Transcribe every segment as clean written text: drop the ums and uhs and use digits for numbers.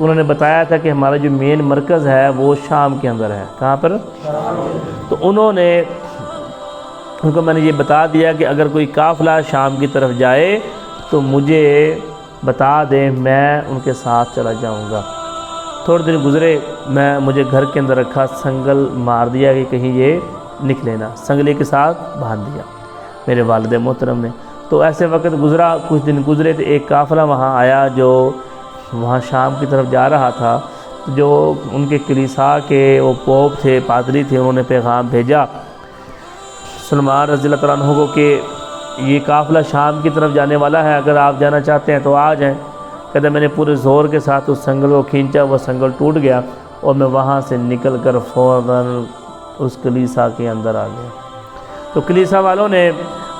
انہوں نے بتایا تھا کہ ہمارا جو مین مرکز ہے وہ شام کے اندر ہے. کہاں پر؟ تو ان کو میں نے یہ بتا دیا کہ اگر کوئی قافلہ شام کی طرف جائے تو مجھے بتا دیں، میں ان کے ساتھ چلا جاؤں گا. تھوڑے دن گزرے، مجھے گھر کے اندر رکھا، سنگل مار دیا کہ کہیں یہ نکلے نہ، سنگلے کے ساتھ باندھ دیا میرے والد محترم نے. تو ایسے وقت گزرا، کچھ دن گزرے تو ایک قافلہ وہاں آیا جو وہاں شام کی طرف جا رہا تھا. جو ان کے کلیسا کے وہ پوپ تھے، پادری تھے، انہوں نے پیغام بھیجا سلمان رضی اللہ تعالیٰ عنہ کو کہ یہ قافلہ شام کی طرف جانے والا ہے، اگر آپ جانا چاہتے ہیں تو آ جائیں. کہتے میں نے پورے زور کے ساتھ اس سنگل کو کھینچا، وہ سنگل ٹوٹ گیا اور میں وہاں سے نکل کر فوراً اس کلیسا کے اندر آ گیا. تو کلیسا والوں نے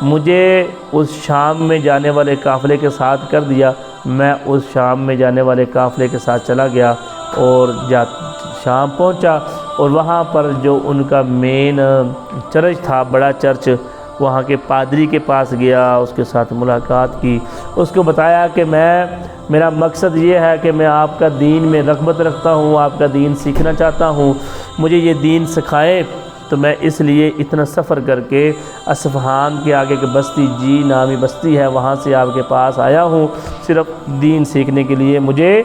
مجھے اس شام میں جانے والے قافلے کے ساتھ کر دیا. میں اس شام میں جانے والے قافلے کے ساتھ چلا گیا اور شام پہنچا، اور وہاں پر جو ان کا مین چرچ تھا، بڑا چرچ، وہاں کے پادری کے پاس گیا، اس کے ساتھ ملاقات کی، اس کو بتایا کہ میرا مقصد یہ ہے کہ میں آپ کا دین میں رغبت رکھتا ہوں، آپ کا دین سیکھنا چاہتا ہوں، مجھے یہ دین سکھائے. تو میں اس لیے اتنا سفر کر کے اصفہان کے آگے کے بستی جی نامی بستی ہے، وہاں سے آپ کے پاس آیا ہوں، صرف دین سیکھنے کے لیے، مجھے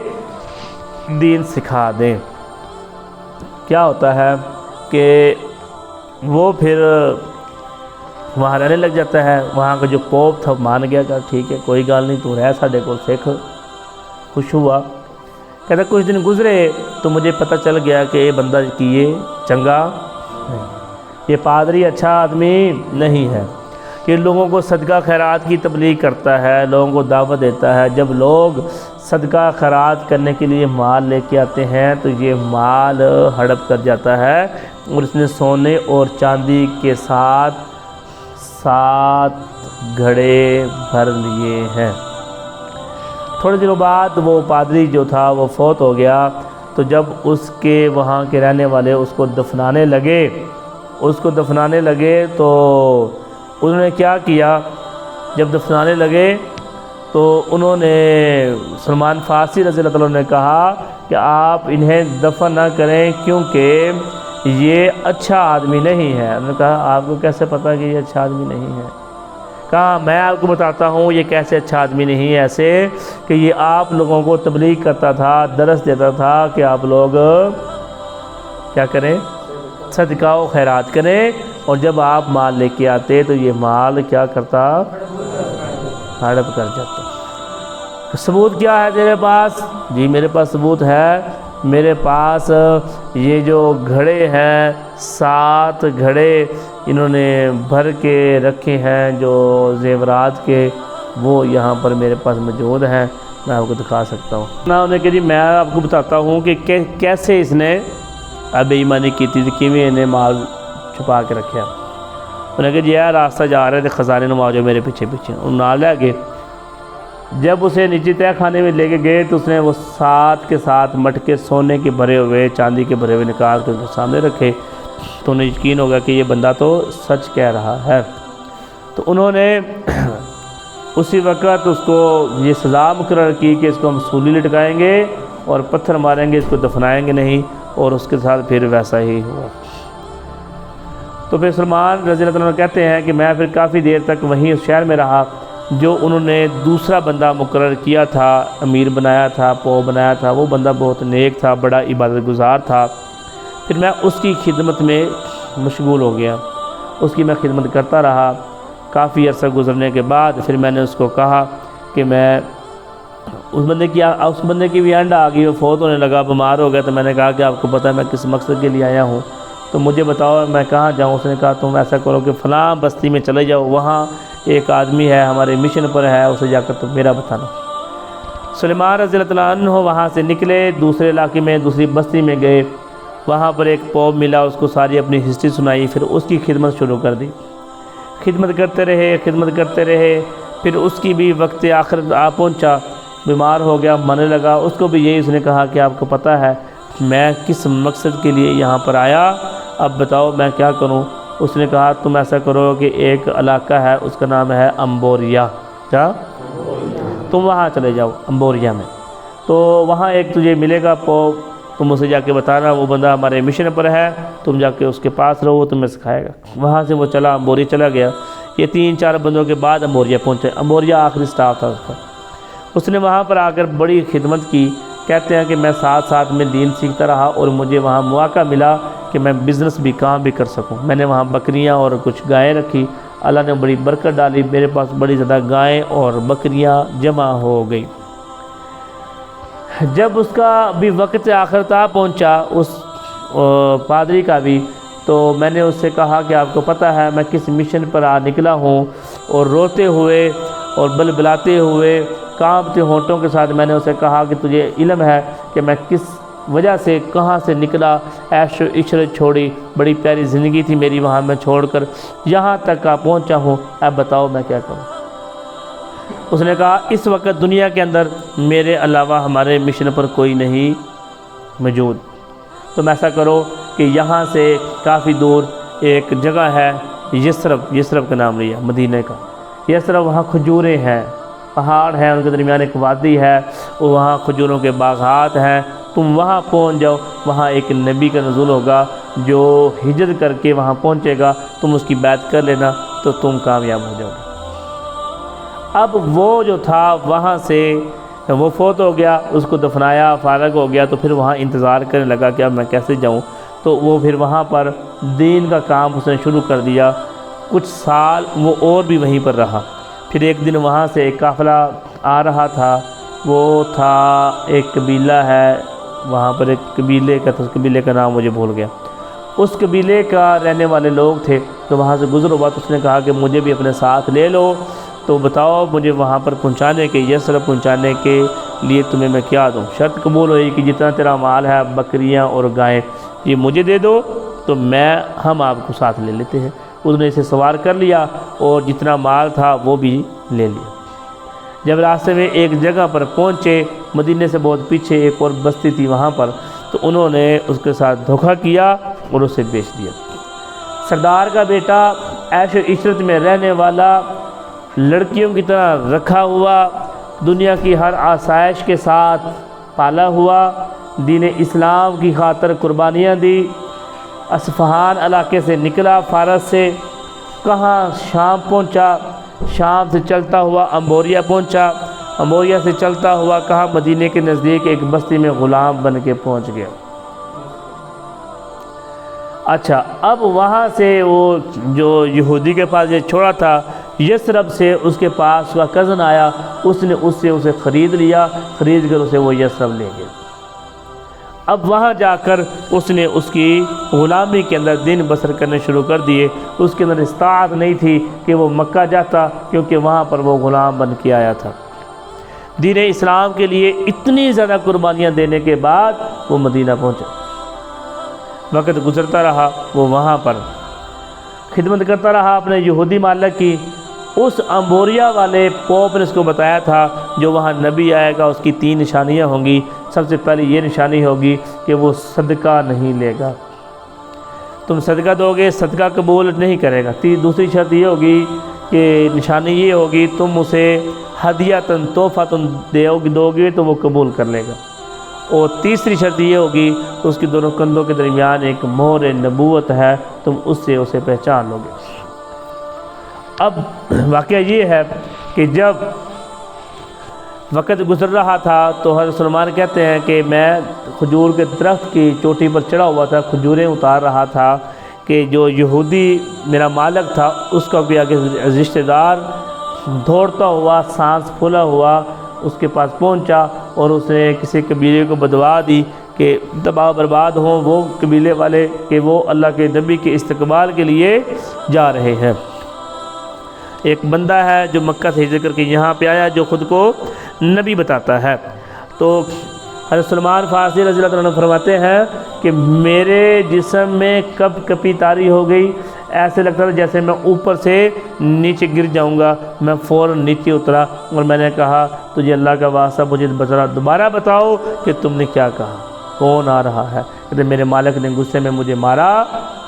دین سکھا دیں. کیا ہوتا ہے کہ وہ پھر وہاں رہنے لگ جاتا ہے. وہاں کا جو پوپ تھا مان گیا کہ ٹھیک ہے کوئی گال نہیں، تو رہ ساڈے کو سکھ. خوش ہوا. کہتا کچھ دن گزرے تو مجھے پتہ چل گیا کہ یہ بندہ کی یہ چنگا نہیں، یہ پادری اچھا آدمی نہیں ہے. کہ لوگوں کو صدقہ خیرات کی تبلیغ کرتا ہے، لوگوں کو دعوت دیتا ہے. جب لوگ صدقہ خیرات کرنے کے لیے مال لے کے آتے ہیں تو یہ مال ہڑپ کر جاتا ہے، اور اس نے سونے اور چاندی کے ساتھ 7 گھڑے بھر لیے ہیں. تھوڑے دنوں بعد وہ پادری جو تھا وہ فوت ہو گیا. تو جب اس کے وہاں کے رہنے والے اس کو دفنانے لگے تو انہوں نے کیا کیا، جب دفنانے لگے تو انہوں نے سلمان فارسی رضی اللہ تعالیٰ نے کہا کہ آپ انہیں دفن نہ کریں کیونکہ یہ اچھا آدمی نہیں ہے. انہوں نے کہا آپ کو کیسے پتہ کہ یہ اچھا آدمی نہیں ہے؟ کہا میں آپ کو بتاتا ہوں یہ کیسے اچھا آدمی نہیں ہے. ایسے کہ یہ آپ لوگوں کو تبلیغ کرتا تھا، درس دیتا تھا کہ آپ لوگ کیا کریں، صدقہ و خیرات کریں، اور جب آپ مال لے کے آتے تو یہ مال کیا کرتا، ہڑپ کر جاتا. ثبوت کیا ہے تیرے پاس؟ جی میرے پاس ثبوت ہے. میرے پاس یہ جو گھڑے ہیں 7 گھڑے انہوں نے بھر کے رکھے ہیں جو زیورات کے، وہ یہاں پر میرے پاس موجود ہیں، میں آپ کو دکھا سکتا ہوں. انہوں نے کہ جی میں آپ کو بتاتا ہوں کہ کیسے اس نے بے ایمانی کی تھی، کیویں انہیں مال چھپا کے رکھا. انہوں نے کہ جی یہ راستہ جا رہے تھے خزانے نما جو میرے پیچھے انہوں نہ لے گئے. جب اسے نیچے تہہ خانے میں لے کے گئے تو اس نے وہ 7 کے 7 مٹکے سونے کے بھرے ہوئے، چاندی کے بھرے ہوئے نکال کے ان کے سامنے رکھے. تو انہیں یقین ہوگا کہ یہ بندہ تو سچ کہہ رہا ہے. تو انہوں نے اسی وقت اس کو یہ سزا مقرر کی کہ اس کو ہم سولی لٹکائیں گے اور پتھر ماریں گے، اس کو دفنائیں گے نہیں. اور اس کے ساتھ پھر ویسا ہی ہوا. تو پھر سلمان رضی اللہ عنہ کہتے ہیں کہ میں پھر کافی دیر تک وہیں اس شہر میں رہا. جو انہوں نے دوسرا بندہ مقرر کیا تھا، امیر بنایا تھا، پو بنایا تھا، وہ بندہ بہت نیک تھا، بڑا عبادت گزار تھا. پھر میں اس کی خدمت میں مشغول ہو گیا، اس کی میں خدمت کرتا رہا. کافی عرصہ گزرنے کے بعد پھر میں نے اس کو کہا کہ میں اس بندے کی بھی اینڈ آ گئی، وہ فوت ہونے لگا، بیمار ہو گیا. تو میں نے کہا کہ آپ کو پتہ ہے میں کس مقصد کے لیے آیا ہوں، تو مجھے بتاؤ میں کہاں جاؤں. اس نے کہا تم ایسا کرو کہ فلاں بستی میں چلے جاؤ، وہاں ایک آدمی ہے ہمارے مشن پر ہے، اسے جا کر تم میرا بتانا. سلیمان رضی اللہ عنہ وہاں سے نکلے، دوسرے علاقے میں دوسری بستی میں گئے. وہاں پر ایک پوپ ملا، اس کو ساری اپنی ہسٹری سنائی. پھر اس کی خدمت شروع کر دی. خدمت کرتے رہے. پھر اس کی بھی وقت آخر آ پہنچا، بیمار ہو گیا، مرنے لگا. اس کو بھی یہی اس نے کہا کہ آپ کو پتہ ہے میں کس مقصد کے لیے یہاں پر آیا، اب بتاؤ میں کیا کروں. اس نے کہا تم ایسا کرو کہ ایک علاقہ ہے اس کا نام ہے امبوریا، کیا تم وہاں چلے جاؤ امبوریا میں. تو وہاں ایک تجھے ملے گا تم اسے جا کے بتانا وہ بندہ ہمارے مشن پر ہے، تم جا کے اس کے پاس رہو، وہ تمہیں سکھائے گا۔ وہاں سے وہ چلا امبوریا چلا گیا۔ یہ 3-4 بندوں کے بعد امبوریا پہنچے۔ امبوریا آخری سٹاپ تھا اس کا۔ اس نے وہاں پر آ کر بڑی خدمت کی۔ کہتے ہیں کہ میں ساتھ ساتھ میں دین سیکھتا رہا اور مجھے وہاں مواقع ملا کہ میں بزنس بھی کام بھی کر سکوں۔ میں نے وہاں بکریاں اور کچھ گائیں رکھی، اللہ نے بڑی برکت ڈالی، میرے پاس بڑی زیادہ گائیں اور بکریاں جمع ہو گئی۔ جب اس کا بھی وقت آخر تا پہنچا اس پادری کا بھی، تو میں نے اس سے کہا کہ آپ کو پتہ ہے میں کس مشن پر نکلا ہوں، اور روتے ہوئے اور بلبلاتے ہوئے کانپتے ہونٹوں کے ساتھ میں نے اسے کہا کہ تجھے علم ہے کہ میں کس وجہ سے کہاں سے نکلا، عیش و عشرت چھوڑی، بڑی پیاری زندگی تھی میری وہاں میں چھوڑ کر یہاں تک پہنچا ہوں، اب بتاؤ میں کیا کروں۔ اس نے کہا اس وقت دنیا کے اندر میرے علاوہ ہمارے مشن پر کوئی نہیں موجود، تم ایسا کرو کہ یہاں سے کافی دور ایک جگہ ہے یثرب کا نام لیا، مدینہ کا یثرب، وہاں کھجوریں ہیں، پہاڑ ہیں، ان کے درمیان ایک وادی ہے، وہاں کھجوروں کے باغات ہیں، تم وہاں پہنچ جاؤ، وہاں ایک نبی کا نزول ہوگا جو ہجرت کر کے وہاں پہنچے گا، تم اس کی بیعت کر لینا تو تم کامیاب ہو جاؤ گے۔ اب وہ جو تھا وہاں سے وہ فوت ہو گیا، اس کو دفنایا، فارغ ہو گیا، تو پھر وہاں انتظار کرنے لگا کہ اب میں کیسے جاؤں، تو وہ پھر وہاں پر دین کا کام اس نے شروع کر دیا۔ کچھ سال وہ اور بھی وہیں پر رہا۔ پھر ایک دن وہاں سے ایک قافلہ آ رہا تھا، وہ تھا ایک قبیلہ ہے وہاں پر، ایک قبیلے کا تھا، اس قبیلے کا نام مجھے بھول گیا، اس قبیلے کا رہنے والے لوگ تھے، تو وہاں سے گزر ہوا تو اس نے کہا کہ مجھے بھی اپنے ساتھ لے لو، تو بتاؤ مجھے وہاں پر پہنچانے کے یثرب پہنچانے کے لیے تمہیں میں کیا دوں۔ شرط قبول ہوئی کہ جتنا تیرا مال ہے، بکریاں اور گائیں، یہ مجھے دے دو تو ہم آپ کو ساتھ لے لیتے ہیں۔ اس نے اسے سوار کر لیا اور جتنا مال تھا وہ بھی لے لیا۔ جب راستے میں ایک جگہ پر پہنچے، مدینے سے بہت پیچھے ایک اور بستی تھی وہاں پر، تو انہوں نے اس کے ساتھ دھوکہ کیا اور اسے بیچ دیا۔ سردار کا بیٹا عیش و عشرت میں رہنے والا، لڑکیوں کی طرح رکھا ہوا، دنیا کی ہر آسائش کے ساتھ پالا ہوا، دین اسلام کی خاطر قربانیاں دی، اصفہان علاقے سے نکلا فارس سے، کہاں شام پہنچا، شام سے چلتا ہوا امبوریا پہنچا، امبوریا سے چلتا ہوا کہاں مدینے کے نزدیک ایک بستی میں غلام بن کے پہنچ گیا۔ اچھا، اب وہاں سے وہ جو یہودی کے پاس یہ چھوڑا تھا، یثرب سے اس کے پاس اس کا کزن آیا، اس نے اسے خرید لیا، خرید کر اسے وہ یثرب لے گیا۔ اب وہاں جا کر اس نے اس کی غلامی کے اندر دن بسر کرنے شروع کر دیے۔ اس کے اندر استطاعت نہیں تھی کہ وہ مکہ جاتا، کیونکہ وہاں پر وہ غلام بن کے آیا تھا۔ دین اسلام کے لیے اتنی زیادہ قربانیاں دینے کے بعد وہ مدینہ پہنچا۔ وقت گزرتا رہا، وہ وہاں پر خدمت کرتا رہا اپنے یہودی مالک کی۔ اس امبوریا والے پوپ نے اس کو بتایا تھا جو وہاں نبی آئے گا اس کی 3 نشانیاں ہوں گی۔ سب سے پہلے یہ نشانی ہوگی کہ وہ صدقہ نہیں لے گا، تم صدقہ دو گے صدقہ قبول نہیں کرے گا۔ دوسری شرط یہ ہوگی کہ نشانی یہ ہوگی تم اسے ہدیۃً تحفہ دو گے تو وہ قبول کر لے گا، اور تیسری شرط یہ ہوگی اس کی دونوں کندھوں کے درمیان ایک مہر نبوت ہے، تم اس سے اسے پہچان لو گے۔ اب واقعہ یہ ہے کہ جب وقت گزر رہا تھا تو حضرت سلمان کہتے ہیں کہ میں کھجور کے درخت کی چوٹی پر چڑھا ہوا تھا، کھجوریں اتار رہا تھا کہ جو یہودی میرا مالک تھا اس کا بھی آگے رشتہ دار دوڑتا ہوا، سانس پھولا ہوا اس کے پاس پہنچا، اور اس نے کسی قبیلے کو بدوا دی کہ تباہ برباد ہوں وہ قبیلے والے کہ وہ اللہ کے نبی کے استقبال کے لیے جا رہے ہیں۔ ایک بندہ ہے جو مکہ سے ہجرت کر کے یہاں پہ آیا، جو خود کو نبی بتاتا ہے۔ تو حضرت سلمان فارسی رضی اللہ عنہ فرماتے ہیں کہ میرے جسم میں کب کپی طاری ہو گئی، ایسے لگتا تھا جیسے میں اوپر سے نیچے گر جاؤں گا۔ میں فوراً نیچے اترا اور میں نے کہا تجھے اللہ کا واسطہ مجھے دوبارہ بتاؤ کہ تم نے کیا کہا، کون آ رہا ہے؟ کہتے میرے مالک نے غصے میں مجھے مارا،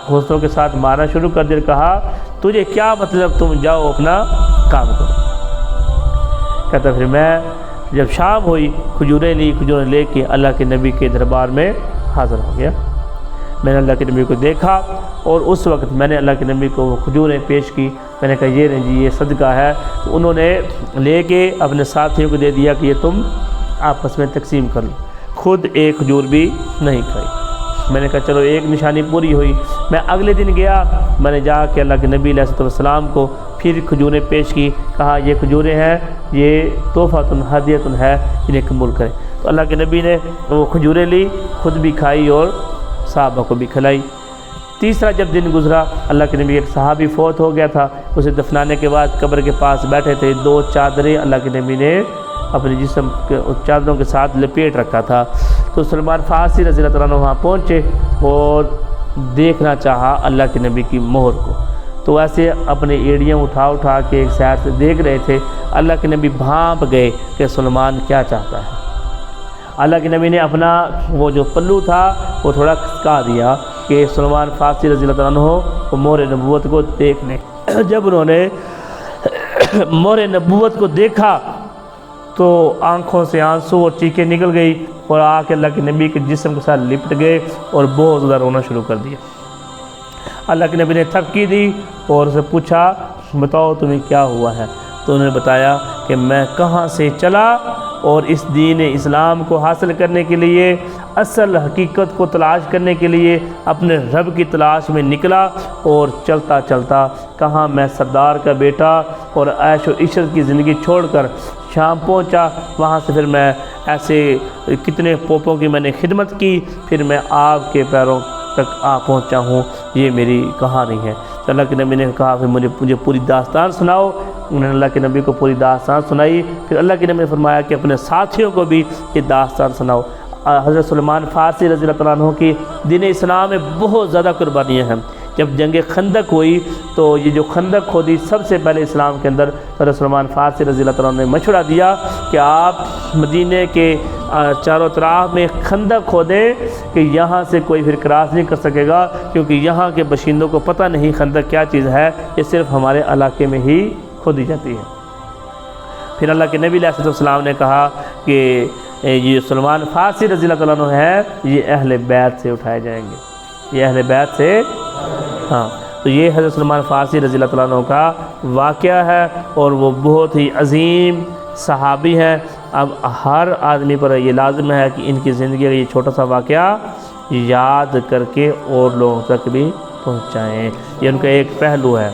غصوں کے ساتھ مارنا شروع کر دیا، کہا تجھے کیا مطلب، تم جاؤ اپنا کام کرو۔ کہتا پھر میں جب شام ہوئی کھجوریں لی، کھجوریں لے کے اللہ کے نبی کے دربار میں حاضر ہو گیا۔ میں نے اللہ کے نبی کو دیکھا اور اس وقت میں نے اللہ کے نبی کو وہ کھجوریں پیش کی۔ میں نے کہا یہ رہیں جی، یہ صدقہ ہے۔ تو انہوں نے لے کے اپنے ساتھیوں کو دے دیا کہ یہ تم آپس میں تقسیم کر لو، خود ایک کھجور بھی نہیں کھائی۔ میں نے کہا چلو ایک نشانی پوری ہوئی۔ میں اگلے دن گیا، میں نے جا کے اللہ کے نبی علیہ السلام کو پھر کھجوریں پیش کی، کہا یہ کھجوریں ہیں، یہ تحفۃ ہدیۃ ہے، انہیں قبول کریں۔ تو اللہ کے نبی نے وہ کھجوریں لی، خود بھی کھائی اور صحابہ کو بھی کھلائی۔ تیسرا جب دن گزرا، اللہ کے نبی ایک صحابی فوت ہو گیا تھا، اسے دفنانے کے بعد قبر کے پاس بیٹھے تھے، 2 چادریں اللہ کے نبی نے اپنے جسم کے چادروں کے ساتھ لپیٹ رکھا تھا۔ تو سلمان فارسی رضی اللہ عنہ وہاں پہنچے اور دیکھنا چاہا اللہ کے نبی کی مہر کو، تو ایسے اپنے ایڑیاں اٹھا کے ایک سائڈ سے دیکھ رہے تھے۔ اللہ کے نبی بھانپ گئے کہ سلمان کیا چاہتا ہے۔ اللہ کے نبی نے اپنا وہ جو پلو تھا وہ تھوڑا کھسکا دیا کہ سلمان فارسی رضی اللہ عنہ وہ مہر نبوت کو دیکھ لیں۔ جب انہوں نے مہر نبوت کو دیکھا تو آنکھوں سے آنسو اور چیخیں نکل گئی اور آ کے اللہ کے نبی کے جسم کے ساتھ لپٹ گئے اور بہت زیادہ رونا شروع کر دیا۔ اللہ کے نبی نے تھپکی دی اور اسے پوچھا بتاؤ تمہیں کیا ہوا ہے؟ تو انہوں نے بتایا کہ میں کہاں سے چلا اور اس دین اسلام کو حاصل کرنے کے لیے، اصل حقیقت کو تلاش کرنے کے لیے اپنے رب کی تلاش میں نکلا، اور چلتا چلتا کہاں میں سردار کا بیٹا اور عیش و عشرت کی زندگی چھوڑ کر شام پہنچا، وہاں سے پھر میں ایسے کتنے پوپوں کی میں نے خدمت کی، پھر میں آپ کے پیروں تک آ پہنچا ہوں، یہ میری کہانی ہے۔ تو اللہ کے نبی نے کہا پھر مجھے پوری داستان سناؤ۔ انہوں نے اللہ کے نبی کو پوری داستان سنائی۔ پھر اللہ کے نبی نے فرمایا کہ اپنے ساتھیوں کو بھی یہ داستان سناؤ۔ حضرت سلمان فارسی رضی اللہ عنہ کی دین اسلام میں بہت زیادہ قربانیاں ہیں۔ جب جنگ خندق ہوئی تو یہ جو خندق کھودی سب سے پہلے اسلام کے اندر، حضرت سلمان فارسی رضی اللہ عنہ نے مشورہ دیا کہ آپ مدینے کے چاروں طرف میں خندق کھودیں کہ یہاں سے کوئی پھر کراس نہیں کر سکے گا، کیونکہ یہاں کے باشندوں کو پتہ نہیں خندق کیا چیز ہے، یہ صرف ہمارے علاقے میں ہی کھودی جاتی ہے۔ پھر اللہ کے نبی علیہ السلام نے کہا کہ یہ سلمان فارسی رضی اللہ عنہ ہے، یہ اہل بیت سے اٹھائے جائیں گے، یہ اہل بیت سے، ہاں۔ تو یہ حضرت سلمان فارسی رضی اللہ عنہ کا واقعہ ہے اور وہ بہت ہی عظیم صحابی ہیں۔ اب ہر آدمی پر یہ لازم ہے کہ ان کی زندگی کا یہ چھوٹا سا واقعہ یاد کر کے اور لوگوں تک بھی پہنچائیں، یہ ان کا ایک پہلو ہے۔